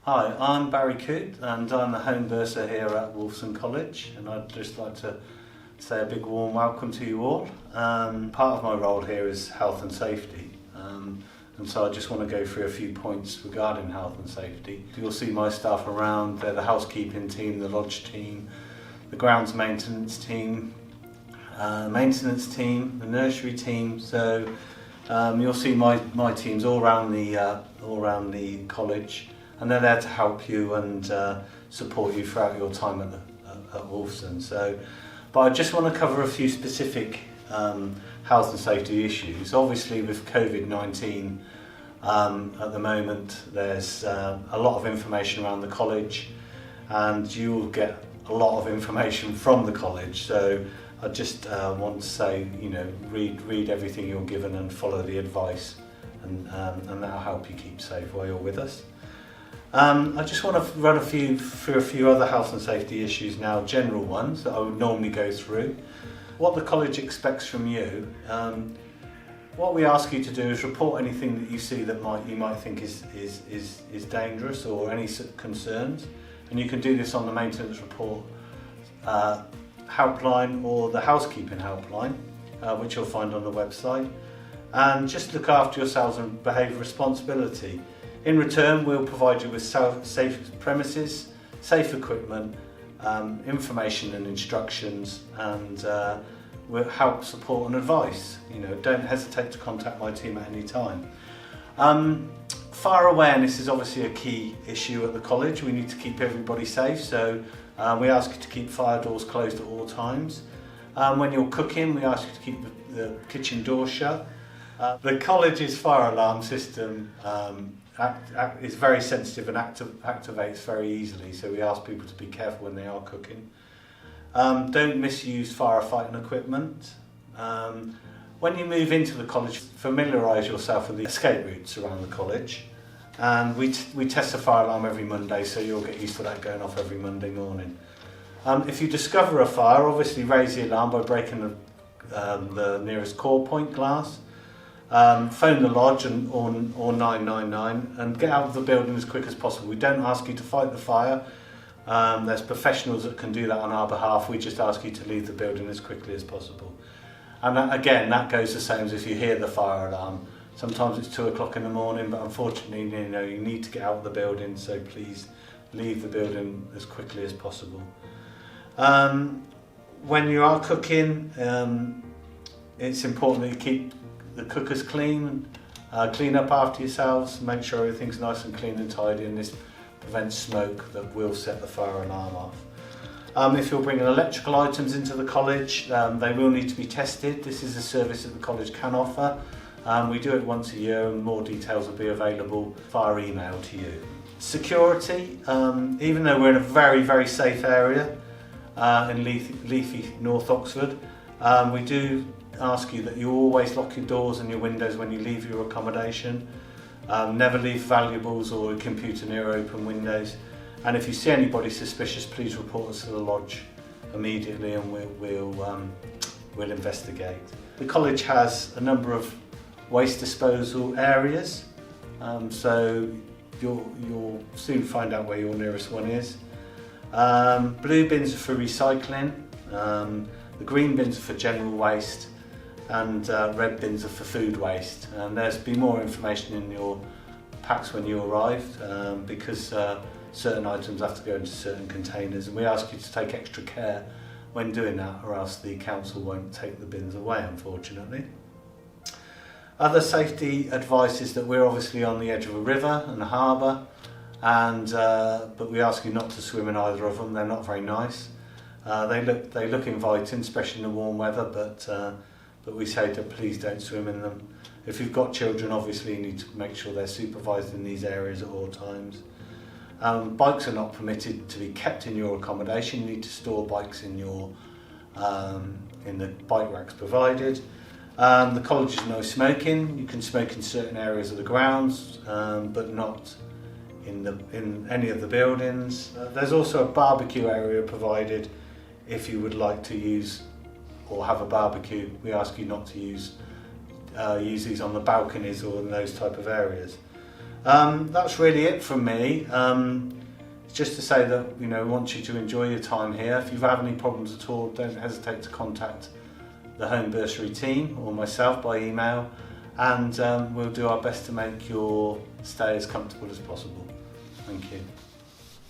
Hi, I'm Barry Coote and I'm the Home Bursar here at Wolfson College, and I'd just like to say a big warm welcome to you all. Part of my role here is health and safety, and so I just want to go through a few points regarding health and safety. You'll see my staff around. They're the housekeeping team, the lodge team, the grounds maintenance team, the nursery team. So you'll see my teams all around the college, and they're there to help you and support you throughout your time at Wolfson. But I just want to cover a few specific health and safety issues. Obviously with COVID-19 at the moment there's a lot of information around the college, and you'll get a lot of information from the college. So I just want to say, read everything you're given and follow the advice, and that'll help you keep safe while you're with us. I just want to run through a few other health and safety issues now, general ones that I would normally go through. What the college expects from you. What we ask you to do is report anything that you see that you might think is dangerous, or any concerns, and you can do this on the maintenance report helpline or the housekeeping helpline, which you'll find on the website. And just look after yourselves and behave with responsibility. In return, we'll provide you with safe premises, safe equipment, information and instructions, and we'll help, support and advice. Don't hesitate to contact my team at any time. Fire awareness is obviously a key issue at the college. We need to keep everybody safe, so we ask you to keep fire doors closed at all times. When you're cooking, we ask you to keep the kitchen door shut. The college's fire alarm system is very sensitive and activates very easily, so we ask people to be careful when they are cooking. Don't misuse firefighting equipment. When you move into the college, familiarise yourself with the escape routes around the college, and we test the fire alarm every Monday, so you'll get used to that going off every Monday morning. If you discover a fire, obviously raise the alarm by breaking the nearest core point glass. Phone the lodge or 999 and get out of the building as quick as possible. We don't ask you to fight the fire. There's professionals that can do that on our behalf. We just ask you to leave the building as quickly as possible. And again, that goes the same as if you hear the fire alarm. Sometimes it's 2 o'clock in the morning, but unfortunately, you need to get out of the building, so please leave the building as quickly as possible. When you are cooking, it's important that you keep the cookers clean, clean up after yourselves, make sure everything's nice and clean and tidy, and this prevents smoke that will set the fire alarm off. If you're bringing electrical items into the college, they will need to be tested. This is a service that the college can offer. We do it once a year, and more details will be available via email to you. Security, even though we're in a very, very safe area in leafy North Oxford, we do ask you that you always lock your doors and your windows when you leave your accommodation. Never leave valuables or a computer near open windows, and if you see anybody suspicious, please report us to the lodge immediately, and we'll investigate. The college has a number of waste disposal areas, so you'll soon find out where your nearest one is. Blue bins are for recycling, the green bins are for general waste, and red bins are for food waste. And there's be more information in your packs when you arrive, because certain items have to go into certain containers, and we ask you to take extra care when doing that, or else the council won't take the bins away, unfortunately. Other safety advice is that we're obviously on the edge of a river and a harbour, but we ask you not to swim in either of them. They're not very nice. They look inviting, especially in the warm weather, but we say that please don't swim in them. If you've got children, obviously you need to make sure they're supervised in these areas at all times. Bikes are not permitted to be kept in your accommodation. You need to store bikes in the bike racks provided. The college is no smoking. You can smoke in certain areas of the grounds, but not in any of the buildings. There's also a barbecue area provided if you would like to use or have a barbecue. We ask you not to use these on the balconies or in those type of areas. That's really it from me. Just to say that, we want you to enjoy your time here. If you have any problems at all, don't hesitate to contact the Home Bursary team or myself by email, and we'll do our best to make your stay as comfortable as possible. Thank you.